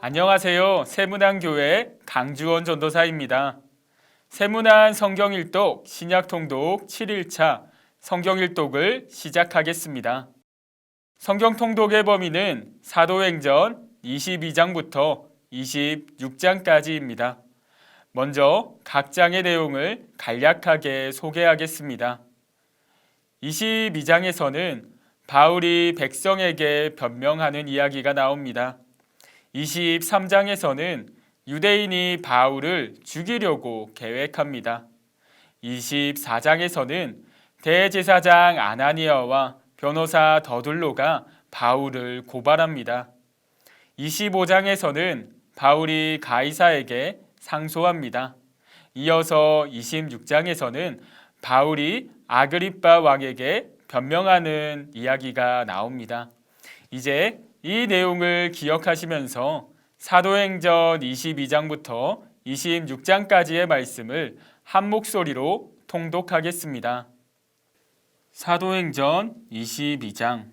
안녕하세요. 세문안교회 강주원 전도사입니다. 세문안 성경일독 신약통독 7일차 성경일독을 시작하겠습니다. 성경통독의 범위는 사도행전 22장부터 26장까지입니다. 먼저 각 장의 내용을 간략하게 소개하겠습니다. 22장에서는 바울이 백성에게 변명하는 이야기가 나옵니다. 23장에서는 유대인이 바울을 죽이려고 계획합니다. 24장에서는 대제사장 아나니아와 변호사 더둘로가 바울을 고발합니다. 25장에서는 바울이 가이사에게 상소합니다. 이어서 26장에서는 바울이 아그리빠 왕에게 변명하는 이야기가 나옵니다. 이제 이 내용을 기억하시면서 사도행전 22장부터 26장까지의 말씀을 한 목소리로 통독하겠습니다. 사도행전 22장.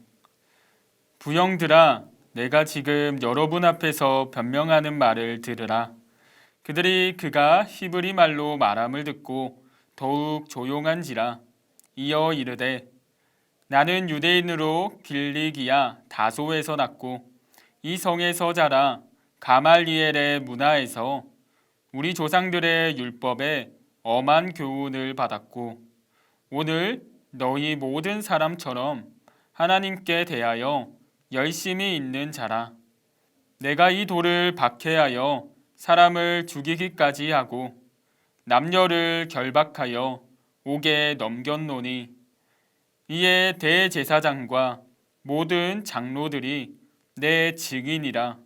부형들아, 내가 지금 여러분 앞에서 변명하는 말을 들으라. 그들이 그가 히브리 말로 말함을 듣고 더욱 조용한지라. 이어 이르되 나는 유대인으로 길리기아 다소에서 났고 이 성에서 자라 가말리엘의 문화에서 우리 조상들의 율법에 엄한 교훈을 받았고 오늘 너희 모든 사람처럼 하나님께 대하여 열심히 있는 자라. 내가 이 돌을 박해하여 사람을 죽이기까지 하고 남녀를 결박하여 옥에 넘겼노니 이에 대제사장과 모든 장로들이 내 증인이라.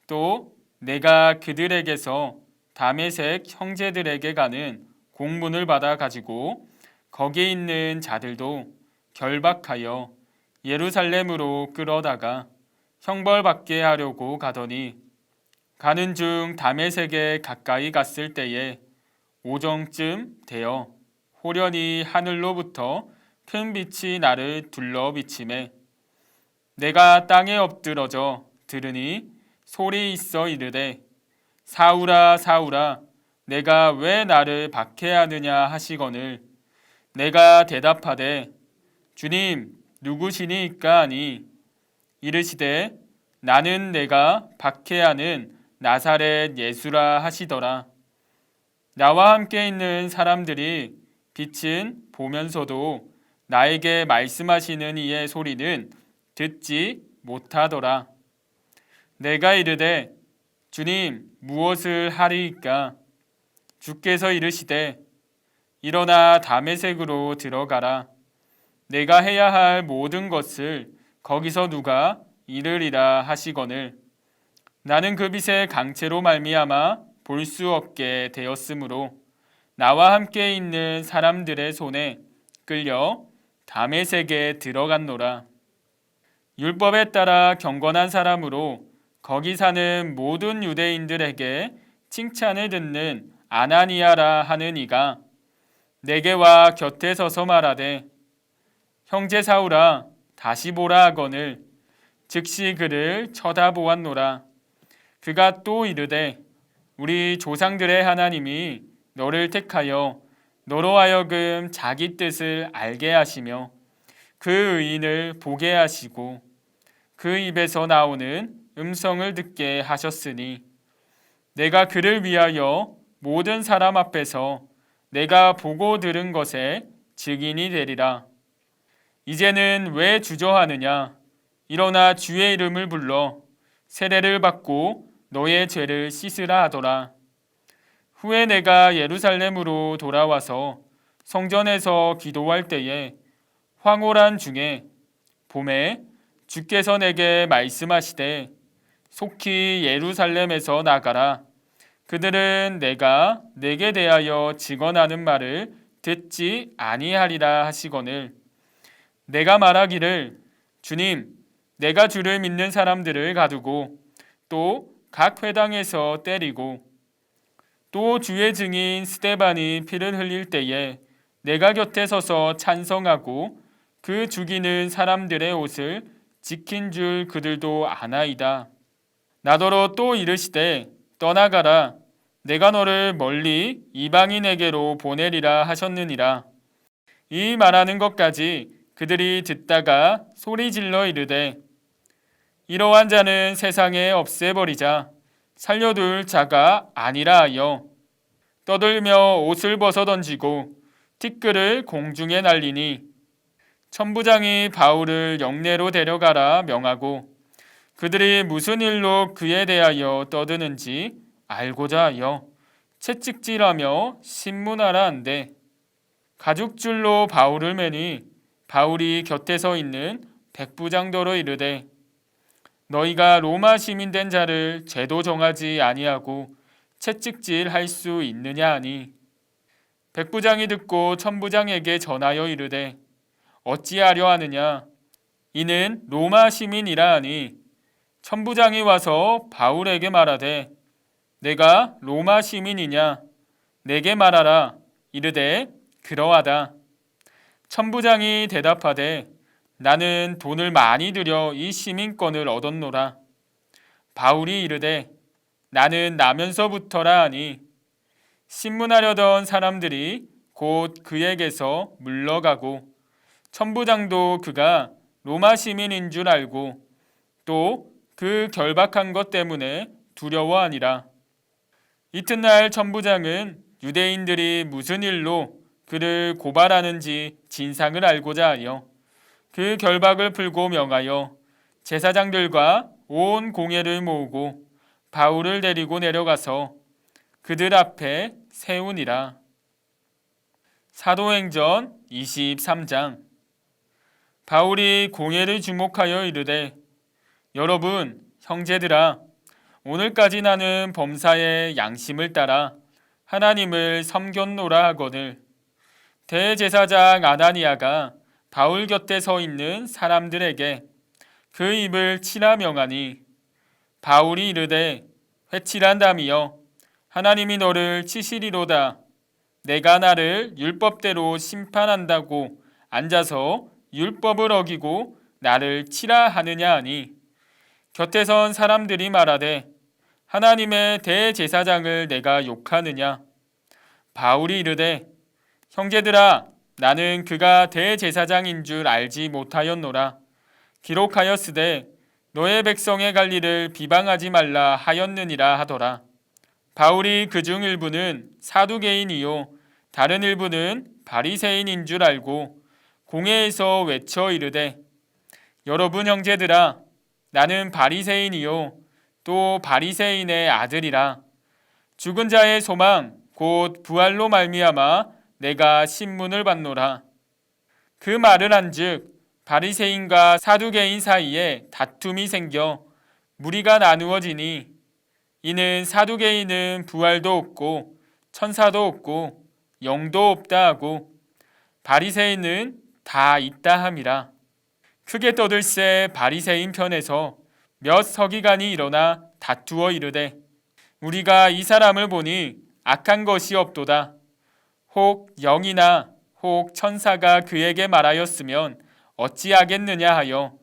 또 내가 그들에게서 다메섹 형제들에게 가는 공문을 받아 가지고 거기 있는 자들도 결박하여 예루살렘으로 끌어다가 형벌받게 하려고 가더니 가는 중 다메섹에 가까이 갔을 때에 오정쯤 되어 호련히 하늘로부터 큰 빛이 나를 둘러 비치매 내가 땅에 엎드러져 들으니 소리 있어 이르되 사울아 사울아 내가 왜 나를 박해하느냐 하시거늘 내가 대답하되 주님 누구시니까 하니 이르시되 나는 내가 박해하는 나사렛 예수라 하시더라. 나와 함께 있는 사람들이 빛은 보면서도 나에게 말씀하시는 이의 소리는 듣지 못하더라. 내가 이르되 주님 무엇을 하리이까? 주께서 이르시되 일어나 다메섹으로 들어가라. 내가 해야 할 모든 것을 거기서 누가 이르리라 하시거늘 나는 그 빛의 강체로 말미암아 볼 수 없게 되었으므로 나와 함께 있는 사람들의 손에 끌려 다메섹에 들어갔노라. 율법에 따라 경건한 사람으로 거기 사는 모든 유대인들에게 칭찬을 듣는 아나니아라 하는 이가 내게 와 곁에 서서 말하되 형제 사울아 다시 보라 하거늘 즉시 그를 쳐다보았노라. 그가 또 이르되 우리 조상들의 하나님이 너를 택하여 너로 하여금 자기 뜻을 알게 하시며 그 의인을 보게 하시고 그 입에서 나오는 음성을 듣게 하셨으니 내가 그를 위하여 모든 사람 앞에서 내가 보고 들은 것에 증인이 되리라. 이제는 왜 주저하느냐? 일어나 주의 이름을 불러 세례를 받고 너의 죄를 씻으라 하더라. 후에 내가 예루살렘으로 돌아와서 성전에서 기도할 때에 황홀한 중에 봄에 주께서 내게 말씀하시되 속히 예루살렘에서 나가라. 그들은 내가 내게 대하여 증언하는 말을 듣지 아니하리라 하시거늘 내가 말하기를 주님 내가 주를 믿는 사람들을 가두고 또 각 회당에서 때리고 또 주의 증인 스데반이 피를 흘릴 때에 내가 곁에 서서 찬성하고 그 죽이는 사람들의 옷을 지킨 줄 그들도 아나이다. 나더러 또 이르시되 떠나가라. 내가 너를 멀리 이방인에게로 보내리라 하셨느니라. 이 말하는 것까지 그들이 듣다가 소리질러 이르되 이러한 자는 세상에 없애버리자. 살려둘 자가 아니라 하여 떠들며 옷을 벗어 던지고 티끌을 공중에 날리니 천부장이 바울을 영내로 데려가라 명하고 그들이 무슨 일로 그에 대하여 떠드는지 알고자 하여 채찍질하며 신문하라 한대 가죽줄로 바울을 매니 바울이 곁에 서 있는 백부장더러 이르되 너희가 로마 시민 된 자를 죄도 정하지 아니하고 채찍질 할 수 있느냐 하니 백부장이 듣고 천부장에게 전하여 이르되 어찌하려 하느냐 이는 로마 시민이라 하니 천부장이 와서 바울에게 말하되 내가 로마 시민이냐 내게 말하라 이르되 그러하다. 천부장이 대답하되 나는 돈을 많이 들여 이 시민권을 얻었노라. 바울이 이르되 나는 나면서부터라 하니 신문하려던 사람들이 곧 그에게서 물러가고 천부장도 그가 로마 시민인 줄 알고 또 그 결박한 것 때문에 두려워하니라. 이튿날 천부장은 유대인들이 무슨 일로 그를 고발하는지 진상을 알고자 하여 그 결박을 풀고 명하여 제사장들과 온 공회를 모으고 바울을 데리고 내려가서 그들 앞에 세우니라. 사도행전 23장. 바울이 공회를 주목하여 이르되 여러분 형제들아 오늘까지 나는 범사의 양심을 따라 하나님을 섬겼노라 하거늘 대제사장 아나니아가 바울 곁에 서 있는 사람들에게 그 입을 치라 명하니 바울이 이르되 회칠한다미여 하나님이 너를 치시리로다. 내가 나를 율법대로 심판한다고 앉아서 율법을 어기고 나를 치라 하느냐 하니 곁에 선 사람들이 말하되 하나님의 대제사장을 내가 욕하느냐. 바울이 이르되 형제들아 나는 그가 대제사장인 줄 알지 못하였노라. 기록하였으되 너의 백성의 관리를 비방하지 말라 하였느니라 하더라. 바울이 그중 일부는 사두개인이요 다른 일부는 바리새인인 줄 알고 공회에서 외쳐 이르되 여러분 형제들아 나는 바리새인이요 또 바리새인의 아들이라. 죽은 자의 소망 곧 부활로 말미암아 내가 신문을 받노라. 그 말을 한즉 바리새인과 사두개인 사이에 다툼이 생겨 무리가 나누어지니 이는 사두개인은 부활도 없고 천사도 없고 영도 없다 하고 바리새인은 다 있다 함이라. 크게 떠들새 바리새인 편에서 몇 서기관이 일어나 다투어 이르되 우리가 이 사람을 보니 악한 것이 없도다. 혹 영이나 혹 천사가 그에게 말하였으면 어찌하겠느냐 하여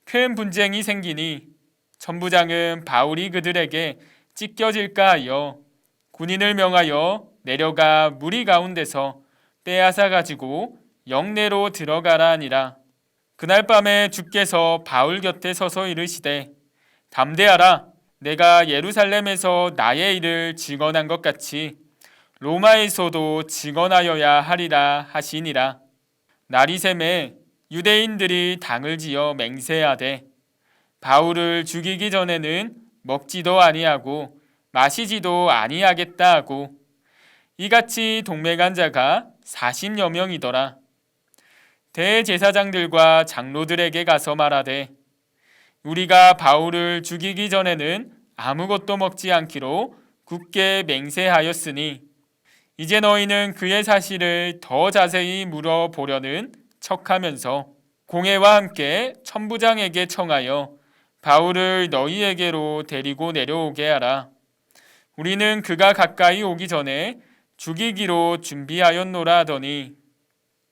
큰 분쟁이 생기니 천부장은 바울이 그들에게 찢겨질까 하여 군인을 명하여 내려가 무리 가운데서 빼앗아 가지고 영내로 들어가라 하니라. 그날 밤에 주께서 바울 곁에 서서 이르시되 담대하라. 내가 예루살렘에서 나의 일을 증언한 것 같이 로마에서도 증언하여야 하리라 하시니라. 날이 새매 유대인들이 당을 지어 맹세하되 바울을 죽이기 전에는 먹지도 아니하고 마시지도 아니하겠다 하고 이같이 동맹한 자가 40여 명이더라. 대제사장들과 장로들에게 가서 말하되 우리가 바울을 죽이기 전에는 아무것도 먹지 않기로 굳게 맹세하였으니 이제 너희는 그의 사실을 더 자세히 물어보려는 척하면서 공회와 함께 천부장에게 청하여 바울을 너희에게로 데리고 내려오게 하라. 우리는 그가 가까이 오기 전에 죽이기로 준비하였노라 하더니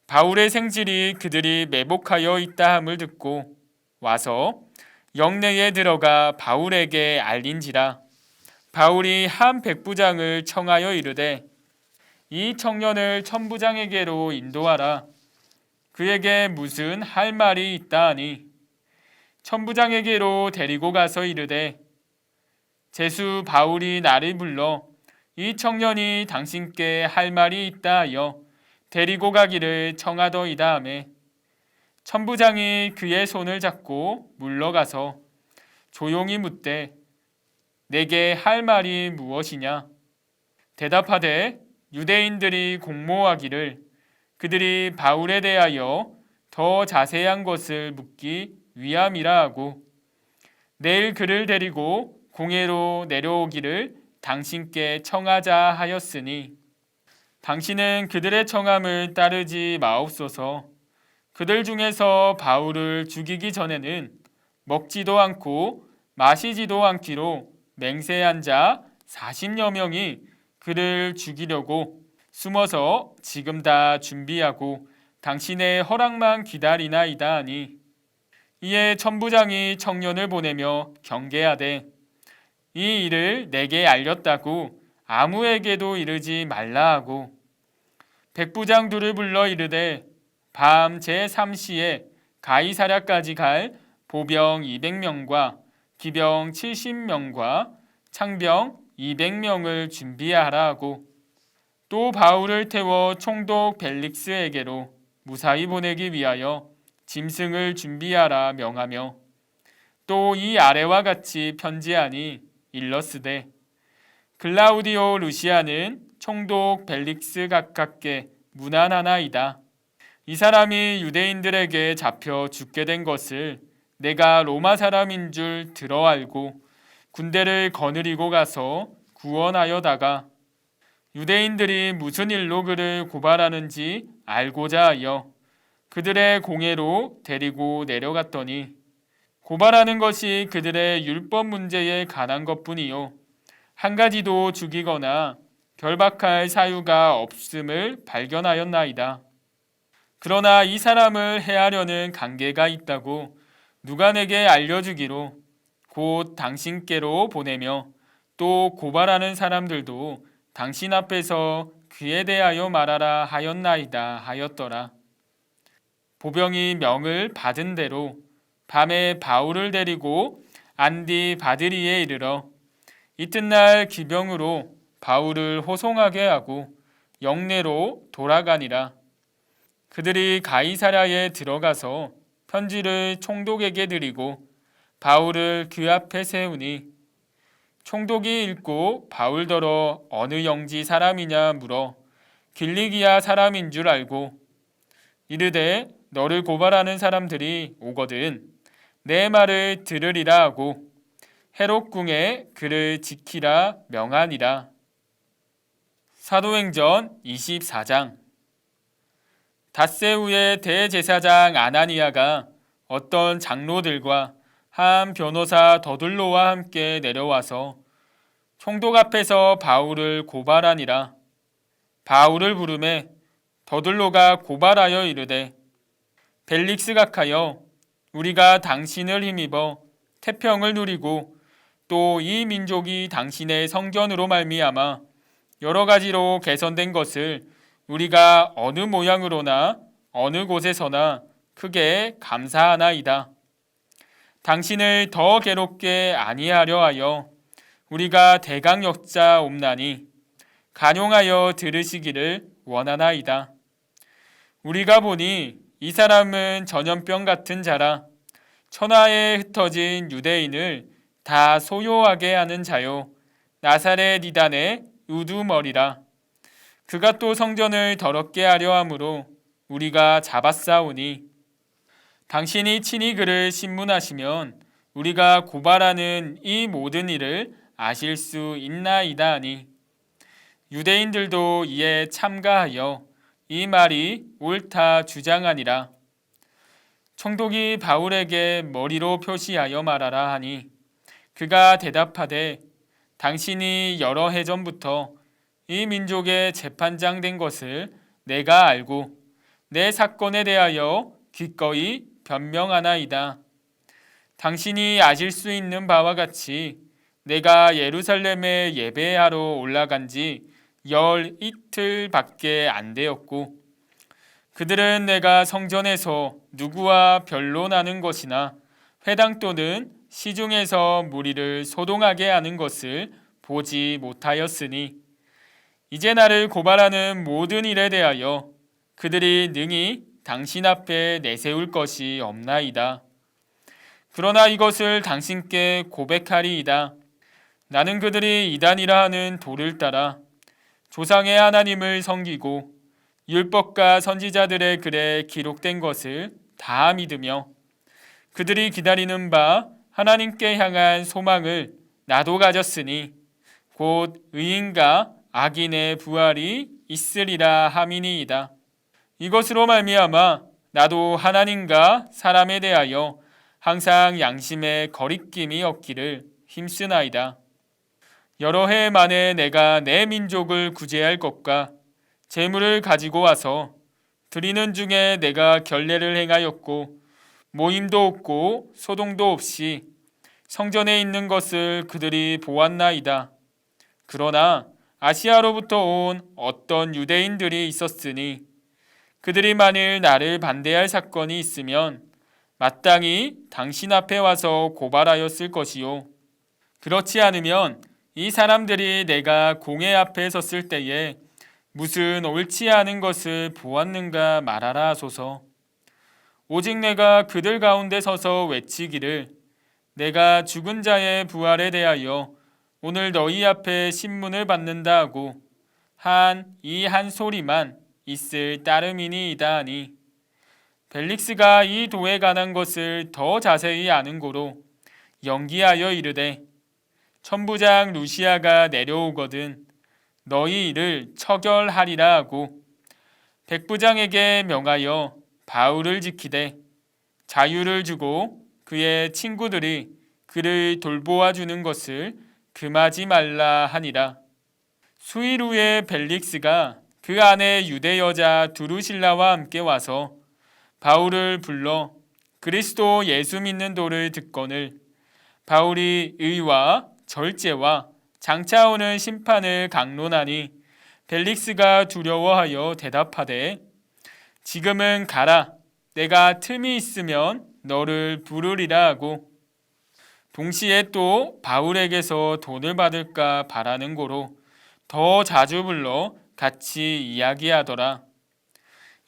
바울의 생질이 그들이 매복하여 있다 함을 듣고 와서 영내에 들어가 바울에게 알린지라. 바울이 한 백부장을 청하여 이르되 이 청년을 천부장에게로 인도하라. 그에게 무슨 할 말이 있다 하니 천부장에게로 데리고 가서 이르되 제수 바울이 나를 불러 이 청년이 당신께 할 말이 있다 하여 데리고 가기를 청하더이다 하매 천부장이 그의 손을 잡고 물러가서 조용히 묻되 내게 할 말이 무엇이냐? 대답하되 유대인들이 공모하기를 그들이 바울에 대하여 더 자세한 것을 묻기 위함이라 하고 내일 그를 데리고 공회로 내려오기를 당신께 청하자 하였으니 당신은 그들의 청함을 따르지 마옵소서. 그들 중에서 바울을 죽이기 전에는 먹지도 않고 마시지도 않기로 맹세한 자 40여 명이 그를 죽이려고 숨어서 지금 다 준비하고 당신의 허락만 기다리나이다 하니 이에 천부장이 청년을 보내며 경계하되 이 일을 내게 알렸다고 아무에게도 이르지 말라 하고 백부장들을 불러 이르되 밤 제3시에 가이사랴까지 갈 보병 200명과 기병 70명과 창병 200명을 준비하라 하고 또 바울을 태워 총독 벨릭스에게로 무사히 보내기 위하여 짐승을 준비하라 명하며 또 이 아래와 같이 편지하니 일러스되 글라우디오 루시아는 총독 벨릭스 가깝게 문안하나이다. 이 사람이 유대인들에게 잡혀 죽게 된 것을 내가 로마 사람인 줄 들어 알고 군대를 거느리고 가서 구원하여다가 유대인들이 무슨 일로 그를 고발하는지 알고자 하여 그들의 공회로 데리고 내려갔더니 고발하는 것이 그들의 율법 문제에 관한 것뿐이요 한 가지도 죽이거나 결박할 사유가 없음을 발견하였나이다. 그러나 이 사람을 해하려는 관계가 있다고 누가 내게 알려주기로 곧 당신께로 보내며 또 고발하는 사람들도 당신 앞에서 그에 대하여 말하라 하였나이다 하였더라. 보병이 명을 받은 대로 밤에 바울을 데리고 안디 바드리에 이르러 이튿날 기병으로 바울을 호송하게 하고 영내로 돌아가니라. 그들이 가이사랴에 들어가서 편지를 총독에게 드리고 바울을 그 앞에 세우니 총독이 읽고 바울더러 어느 영지 사람이냐 물어 길리기아 사람인 줄 알고 이르되 너를 고발하는 사람들이 오거든 내 말을 들으리라 하고 헤롯궁에 그를 지키라 명하니라. 사도행전 24장. 닷새 후에 대제사장 아나니아가 어떤 장로들과 한 변호사 더둘로와 함께 내려와서 총독 앞에서 바울을 고발하니라. 바울을 부르매 더둘로가 고발하여 이르되 벨릭스 각하여 우리가 당신을 힘입어 태평을 누리고 또 이 민족이 당신의 성견으로 말미암아 여러 가지로 개선된 것을 우리가 어느 모양으로나 어느 곳에서나 크게 감사하나이다. 당신을 더 괴롭게 아니하려 하여 우리가 대강 역자옵나니 간용하여 들으시기를 원하나이다. 우리가 보니 이 사람은 전염병 같은 자라 천하에 흩어진 유대인을 다 소요하게 하는 자요 나사렛 이단의 우두머리라. 그가 또 성전을 더럽게 하려 함으로 우리가 잡았사오니 당신이 친히 그를 신문하시면 우리가 고발하는 이 모든 일을 아실 수 있나이다 하니 유대인들도 이에 참가하여 이 말이 옳다 주장하니라. 총독이 바울에게 머리로 표시하여 말하라 하니 그가 대답하되 당신이 여러 해 전부터 이 민족의 재판장 된 것을 내가 알고 내 사건에 대하여 기꺼이 변명하나이다. 당신이 아실 수 있는 바와 같이 내가 예루살렘에 예배하러 올라간 지 열 이틀밖에 안 되었고 그들은 내가 성전에서 누구와 변론하는 것이나 회당 또는 시중에서 무리를 소동하게 하는 것을 보지 못하였으니 이제 나를 고발하는 모든 일에 대하여 그들이 능히 당신 앞에 내세울 것이 없나이다. 그러나 이것을 당신께 고백하리이다. 나는 그들이 이단이라 하는 도를 따라 조상의 하나님을 섬기고 율법과 선지자들의 글에 기록된 것을 다 믿으며 그들이 기다리는 바 하나님께 향한 소망을 나도 가졌으니 곧 의인과 악인의 부활이 있으리라 함이니이다. 이것으로 말미암아 나도 하나님과 사람에 대하여 항상 양심의 거리낌이 없기를 힘쓰나이다. 여러 해 만에 내가 내 민족을 구제할 것과 재물을 가지고 와서 드리는 중에 내가 결례를 행하였고 모임도 없고 소동도 없이 성전에 있는 것을 그들이 보았나이다. 그러나 아시아로부터 온 어떤 유대인들이 있었으니 그들이 만일 나를 반대할 사건이 있으면 마땅히 당신 앞에 와서 고발하였을 것이요. 그렇지 않으면 이 사람들이 내가 공회 앞에 섰을 때에 무슨 옳지 않은 것을 보았는가 말하라 하소서. 오직 내가 그들 가운데 서서 외치기를 내가 죽은 자의 부활에 대하여 오늘 너희 앞에 신문을 받는다 하고 이 한 소리만 있을 따름이니이다 하니 벨릭스가 이 도에 관한 것을 더 자세히 아는 고로 연기하여 이르되 천부장 루시아가 내려오거든 너희 일을 처결하리라 하고 백부장에게 명하여 바울을 지키되 자유를 주고 그의 친구들이 그를 돌보아 주는 것을 금하지 말라 하니라. 수일 후에 벨릭스가 그 안에 유대 여자 두루실라와 함께 와서 바울을 불러 그리스도 예수 믿는 도를 듣거늘 바울이 의와 절제와 장차 오는 심판을 강론하니 벨릭스가 두려워하여 대답하되 지금은 가라 내가 틈이 있으면 너를 부르리라 하고 동시에 또 바울에게서 돈을 받을까 바라는 고로 더 자주 불러 같이 이야기하더라.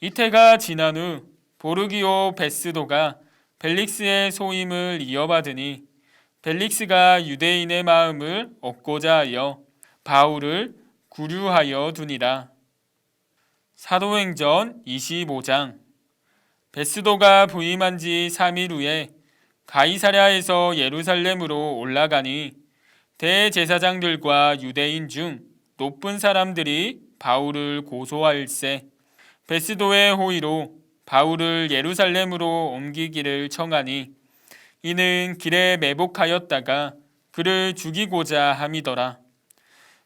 이태가 지난 후 보르기오 베스도가 벨릭스의 소임을 이어받으니 벨릭스가 유대인의 마음을 얻고자 하여 바울을 구류하여 두니라. 사도행전 25장 베스도가 부임한 지 3일 후에 가이사랴에서 예루살렘으로 올라가니 대제사장들과 유대인 중 높은 사람들이 바울을 고소할세 베스도의 호의로 바울을 예루살렘으로 옮기기를 청하니 이는 길에 매복하였다가 그를 죽이고자 함이더라.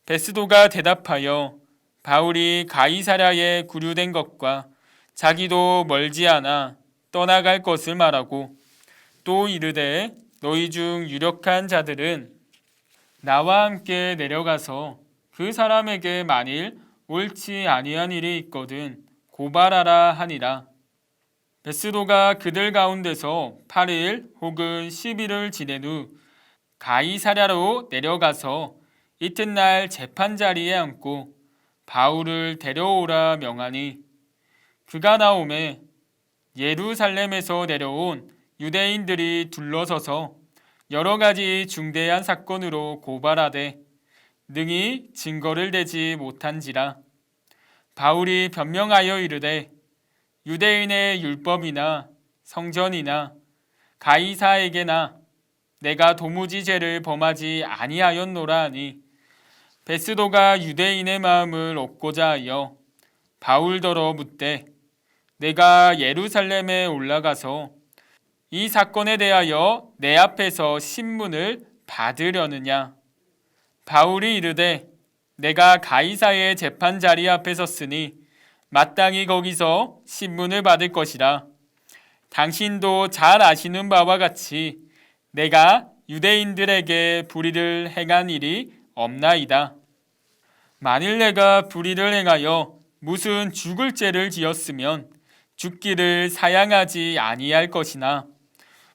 베스도가 대답하여 바울이 가이사랴에 구류된 것과 자기도 멀지 않아 떠나갈 것을 말하고 또 이르되 너희 중 유력한 자들은 나와 함께 내려가서 그 사람에게 만일 옳지 아니한 일이 있거든 고발하라 하니라. 베스도가 그들 가운데서 8일 혹은 10일을 지낸 후 가이사랴로 내려가서 이튿날 재판 자리에 앉고 바울을 데려오라 명하니 그가 나오매 예루살렘에서 내려온 유대인들이 둘러서서 여러 가지 중대한 사건으로 고발하되 능히 증거를 대지 못한지라. 바울이 변명하여 이르되 유대인의 율법이나 성전이나 가이사에게나 내가 도무지 죄를 범하지 아니하였노라 하니 베스도가 유대인의 마음을 얻고자 하여 바울더러 묻되 내가 예루살렘에 올라가서 이 사건에 대하여 내 앞에서 신문을 받으려느냐. 바울이 이르되 내가 가이사의 재판 자리 앞에 섰으니 마땅히 거기서 신문을 받을 것이라. 당신도 잘 아시는 바와 같이 내가 유대인들에게 불의를 행한 일이 없나이다. 만일 내가 불의를 행하여 무슨 죽을 죄를 지었으면 죽기를 사양하지 아니할 것이나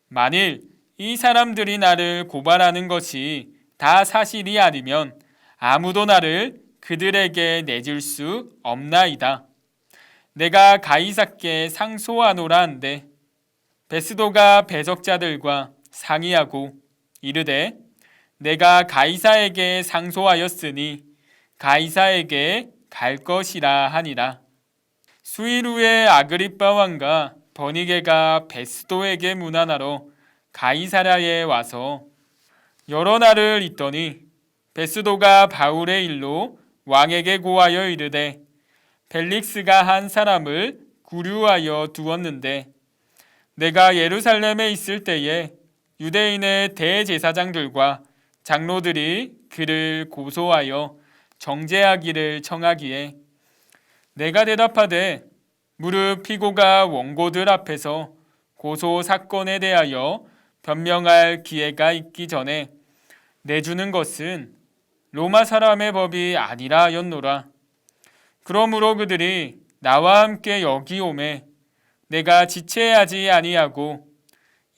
만일 이 사람들이 나를 고발하는 것이 다 사실이 아니면 아무도 나를 그들에게 내줄 수 없나이다. 내가 가이사께 상소하노라 한데 베스도가 배석자들과 상의하고 이르되 내가 가이사에게 상소하였으니 가이사에게 갈 것이라 하니라. 수일 후에 아그리빠 왕과 버니게가 베스도에게 문안하러 가이사랴에 와서 여러 날을 있더니 베스도가 바울의 일로 왕에게 고하여 이르되 벨릭스가 한 사람을 구류하여 두었는데 내가 예루살렘에 있을 때에 유대인의 대제사장들과 장로들이 그를 고소하여 정죄하기를 청하기에 내가 대답하되 무릇 피고가 원고들 앞에서 고소 사건에 대하여 변명할 기회가 있기 전에 내주는 것은 로마 사람의 법이 아니라 하였노라. 그러므로 그들이 나와 함께 여기 오매 내가 지체하지 아니하고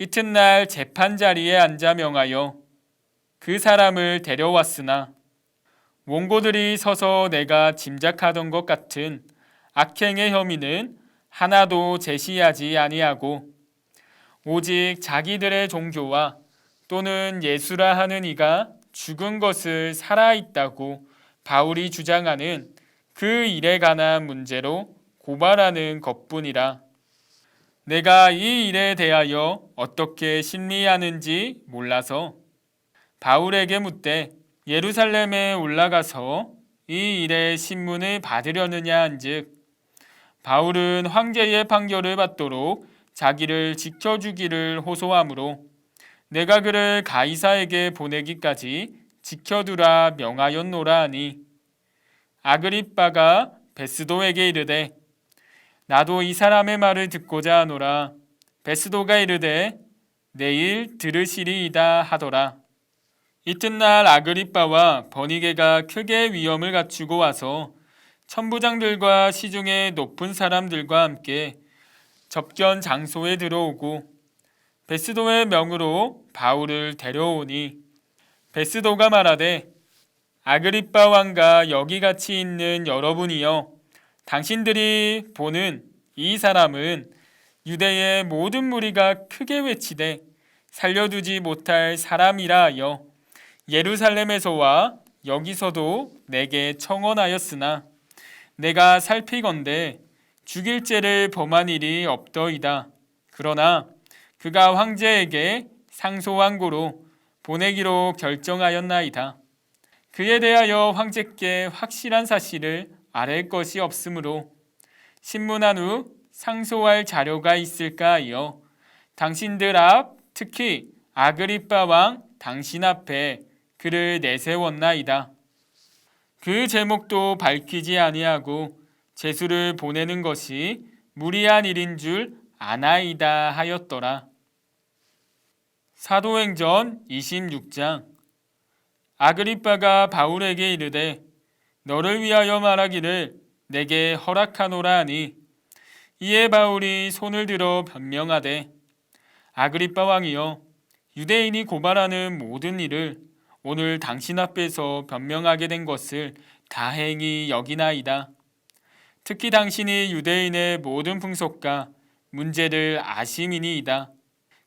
이튿날 재판 자리에 앉아 명하여 그 사람을 데려왔으나 원고들이 서서 내가 짐작하던 것 같은 악행의 혐의는 하나도 제시하지 아니하고 오직 자기들의 종교와 또는 예수라 하는 이가 죽은 것을 살아있다고 바울이 주장하는 그 일에 관한 문제로 고발하는 것뿐이라. 내가 이 일에 대하여 어떻게 심리하는지 몰라서 바울에게 묻되 예루살렘에 올라가서 이 일의 신문을 받으려느냐 한즉 바울은 황제의 판결을 받도록 자기를 지켜주기를 호소하므로 내가 그를 가이사에게 보내기까지 지켜두라 명하였노라 하니 아그리빠가 베스도에게 이르되 나도 이 사람의 말을 듣고자 하노라. 베스도가 이르되 내일 들으시리이다 하더라. 이튿날 아그리빠와 버니게가 크게 위험을 갖추고 와서 천부장들과 시중의 높은 사람들과 함께 접견 장소에 들어오고 베스도의 명으로 바울을 데려오니 베스도가 말하되 아그리빠 왕과 여기 같이 있는 여러분이여 당신들이 보는 이 사람은 유대의 모든 무리가 크게 외치되 살려두지 못할 사람이라 하여 예루살렘에서와 여기서도 내게 청언하였으나 내가 살피건대 죽일 죄를 범한 일이 없더이다. 그러나 그가 황제에게 상소한 고로 보내기로 결정하였나이다. 그에 대하여 황제께 확실한 사실을 아랠 것이 없으므로 신문한 후 상소할 자료가 있을까 하여 당신들 앞 특히 아그리빠 왕 당신 앞에 그를 내세웠나이다. 그 제목도 밝히지 아니하고 제수를 보내는 것이 무리한 일인 줄 아나이다 하였더라. 사도행전 26장. 아그리빠가 바울에게 이르되 너를 위하여 말하기를 내게 허락하노라 하니 이에 바울이 손을 들어 변명하되 아그리빠 왕이여 유대인이 고발하는 모든 일을 오늘 당신 앞에서 변명하게 된 것을 다행히 여기나이다. 특히 당신이 유대인의 모든 풍속과 문제를 아심이니이다.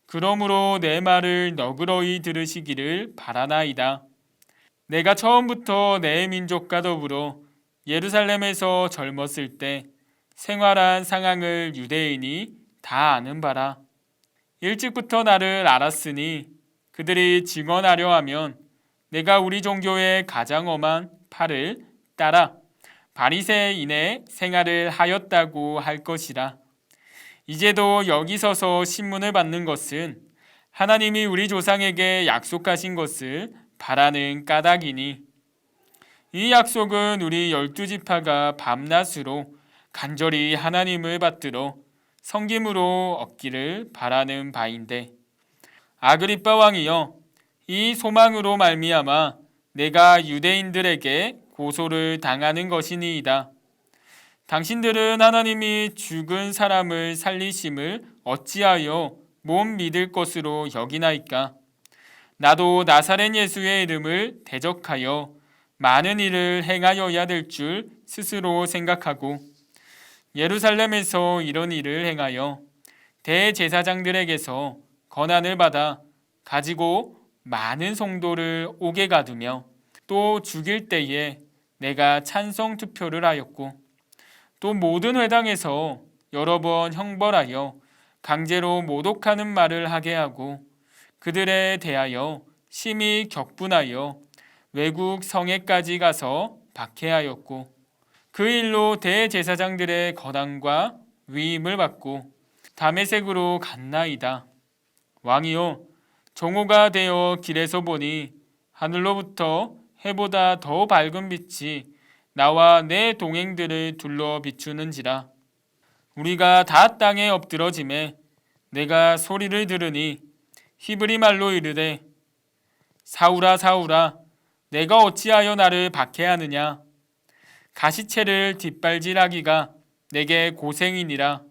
그러므로 내 말을 너그러이 들으시기를 바라나이다. 내가 처음부터 내 민족과 더불어 예루살렘에서 젊었을 때 생활한 상황을 유대인이 다 아는 바라. 일찍부터 나를 알았으니 그들이 증언하려 하면 내가 우리 종교의 가장 엄한 팔을 따라 바리새인의 생활을 하였다고 할 것이라. 이제도 여기 서서 신문을 받는 것은 하나님이 우리 조상에게 약속하신 것을 바라는 까닭이니 이 약속은 우리 12지파가 밤낮으로 간절히 하나님을 받들어 섬김으로 얻기를 바라는 바인데 아그리빠 왕이여, 이 소망으로 말미암아 내가 유대인들에게 고소를 당하는 것이니이다. 당신들은 하나님이 죽은 사람을 살리심을 어찌하여 못 믿을 것으로 여기나이까? 나도 나사렛 예수의 이름을 대적하여 많은 일을 행하여야 될 줄 스스로 생각하고 예루살렘에서 이런 일을 행하여 대제사장들에게서 권한을 받아 가지고 많은 성도를 옥에 가두며 또 죽일 때에 내가 찬성 투표를 하였고 또 모든 회당에서 여러 번 형벌하여 강제로 모독하는 말을 하게 하고 그들에 대하여 심히 격분하여 외국 성에까지 가서 박해하였고 그 일로 대제사장들의 권한과 위임을 받고 다메섹으로 갔나이다. 왕이요, 정오가 되어 길에서 보니 하늘로부터 해보다 더 밝은 빛이 나와 내 동행들을 둘러 비추는지라. 우리가 다 땅에 엎드러짐에 내가 소리를 들으니 히브리 말로 이르되 사울아 사울아 내가 어찌하여 나를 박해하느냐. 가시채를 뒷발질하기가 내게 고생이니라.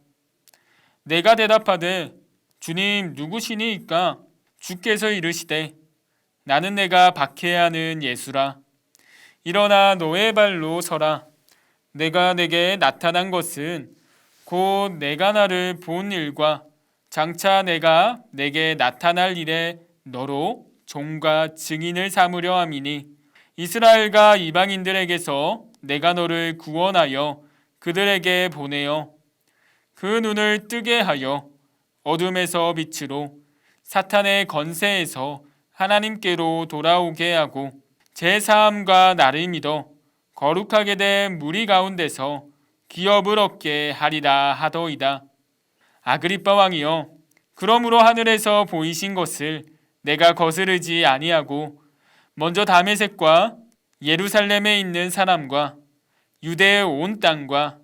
내가 대답하되 주님 누구시니이까? 주께서 이르시되 나는 내가 박해하는 예수라. 일어나 너의 발로 서라. 내가 내게 나타난 것은 곧 내가 나를 본 일과 장차 내가 내게 나타날 일에 너로 종과 증인을 삼으려 함이니 이스라엘과 이방인들에게서 내가 너를 구원하여 그들에게 보내어 그 눈을 뜨게 하여 어둠에서 빛으로 사탄의 건세에서 하나님께로 돌아오게 하고 제사함과 나를 믿어 거룩하게 된 무리 가운데서 기업을 얻게 하리라 하더이다. 아그리빠 왕이여, 그러므로 하늘에서 보이신 것을 내가 거스르지 아니하고 먼저 다메섹과 예루살렘에 있는 사람과 유대의 온 땅과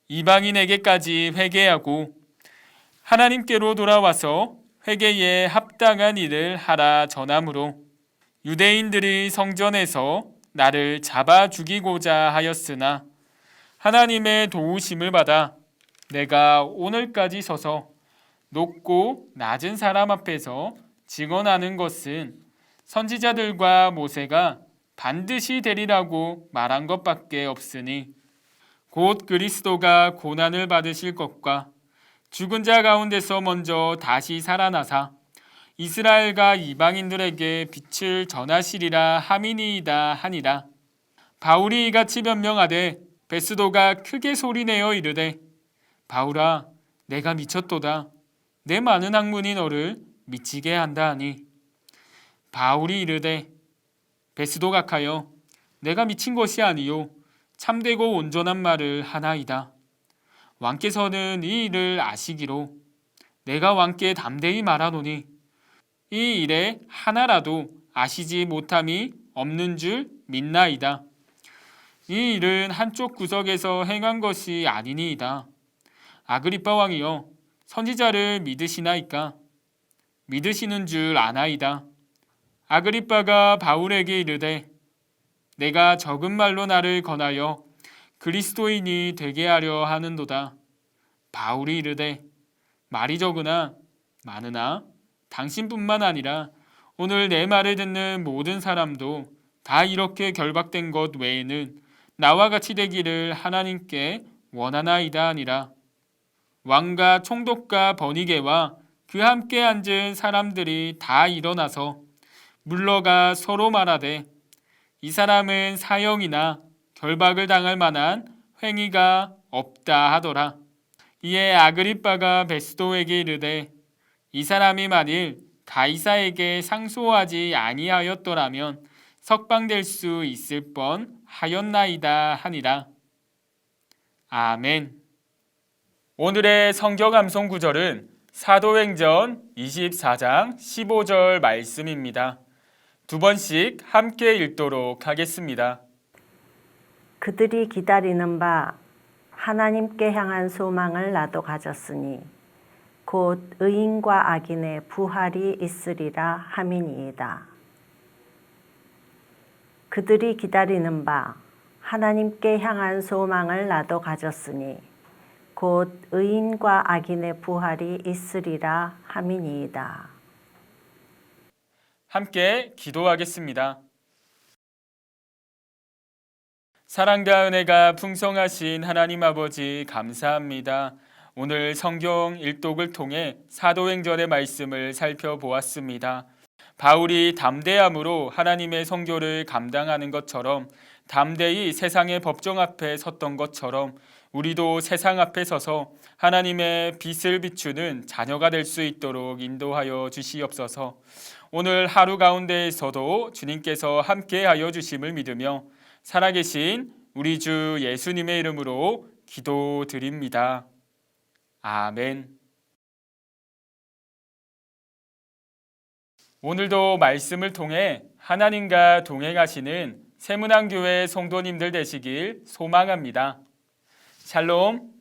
이방인에게까지 회개하고 하나님께로 돌아와서 회개에 합당한 일을 하라 전함으로 유대인들이 성전에서 나를 잡아 죽이고자 하였으나 하나님의 도우심을 받아 내가 오늘까지 서서 높고 낮은 사람 앞에서 증언하는 것은 선지자들과 모세가 반드시 되리라고 말한 것밖에 없으니 곧 그리스도가 고난을 받으실 것과 죽은 자 가운데서 먼저 다시 살아나사 이스라엘과 이방인들에게 빛을 전하시리라 함이니이다 하니라. 바울이 이같이 변명하되 베스도가 크게 소리내어 이르되 바울아 내가 미쳤도다. 내 많은 학문이 너를 미치게 한다 하니 바울이 이르되 베스도 각하여 내가 미친 것이 아니요 참되고 온전한 말을 하나이다. 왕께서는 이 일을 아시기로 내가 왕께 담대히 말하노니 이 일에 하나라도 아시지 못함이 없는 줄 믿나이다. 이 일은 한쪽 구석에서 행한 것이 아니니이다. 아그리빠 왕이여, 선지자를 믿으시나이까? 믿으시는 줄 아나이다. 아그리빠가 바울에게 이르되 내가 적은 말로 나를 권하여 그리스도인이 되게 하려 하는도다. 바울이 이르되 말이 적으나 많으나 당신뿐만 아니라 오늘 내 말을 듣는 모든 사람도 다 이렇게 결박된 것 외에는 나와 같이 되기를 하나님께 원하나이다 하니라. 왕과 총독과 버니게와 그 함께 앉은 사람들이 다 일어나서 물러가 서로 말하되 이 사람은 사형이나 결박을 당할 만한 행위가 없다 하더라. 이에 아그리빠가 베스도에게 이르되 이 사람이 만일 가이사에게 상소하지 아니하였더라면 석방될 수 있을 뻔 하였나이다 하니라. 아멘. 오늘의 성경 암송 구절은 사도행전 24장 15절 말씀입니다. 두 번씩 함께 읽도록 하겠습니다. 그들이 기다리는 바 하나님께 향한 소망을 나도 가졌으니 곧 의인과 악인의 부활이 있으리라 함이니이다. 그들이 기다리는 바 하나님께 향한 소망을 나도 가졌으니 곧 의인과 악인의 부활이 있으리라 함이니이다. 함께 기도하겠습니다. 사랑과 은혜가 풍성하신 하나님 아버지 감사합니다. 오늘 성경 일독을 통해 사도행전의 말씀을 살펴보았습니다. 바울이 담대함으로 하나님의 선교를 감당하는 것처럼 담대히 세상의 법정 앞에 섰던 것처럼 우리도 세상 앞에 서서 하나님의 빛을 비추는 자녀가 될 수 있도록 인도하여 주시옵소서. 오늘 하루 가운데에서도 주님께서 함께하여 주심을 믿으며 살아계신 우리 주 예수님의 이름으로 기도드립니다. 아멘. 오늘도 말씀을 통해 하나님과 동행하시는 세문안교회 성도님들 되시길 소망합니다. 샬롬.